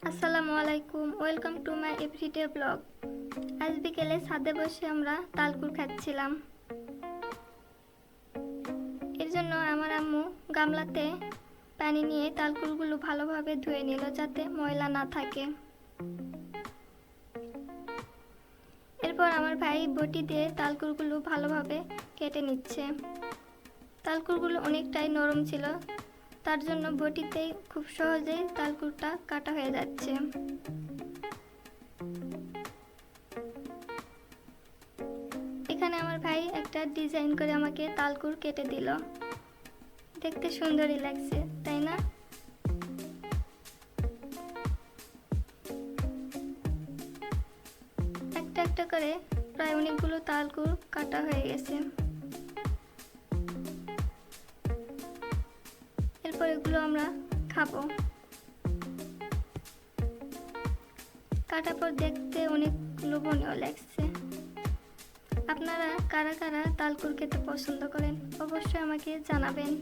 আসসালামু আলাইকুম, welcome to my everyday blog. আজ বিকেলে ছাদে বসে আমরা তালকুর খাচ্ছিলাম। এর জন্য আমার আম্মু গামলাতে পানি নিয়ে তালকুরগুলো ভালোভাবে ধুয়ে নিল যাতে ময়লা না থাকে। এরপর আমার ভাই বটি দিয়ে তালকুরগুলো ভালোভাবে কেটে নিচ্ছে। তালকুরগুলো অনেকটাই নরম ছিল, তার জন্য বটিতেই খুব সহজেই তালকুরটা কাটা হয়ে যাচ্ছে। এখানে আমার ভাই একটা ডিজাইন করে আমাকে তালকুর কেটে দিল। দেখতে সুন্দরই লাগছে, তাই না? একটা একটা করে প্রায় অনেকগুলো তালকুর কাটা হয়ে গেছে। এরপর এগুলো আমরা খাবো। কাটার পর দেখতে অনেক লোভনীয় লাগছে। আপনারা কারা কারা তালকুর খেতে পছন্দ করেন অবশ্যই আমাকে জানাবেন।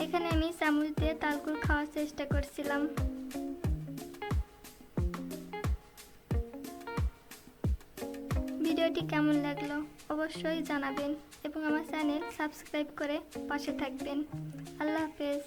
এখানে আমি চামচ দিয়ে তালকুর খাওয়ার চেষ্টা করছিলাম। ভিডিওটি কেমন লাগলো অবশ্যই জানাবেন এবং আমার চ্যানেল সাবস্ক্রাইব করে পাশে থাকবেন। আল্লাহ হাফেজ।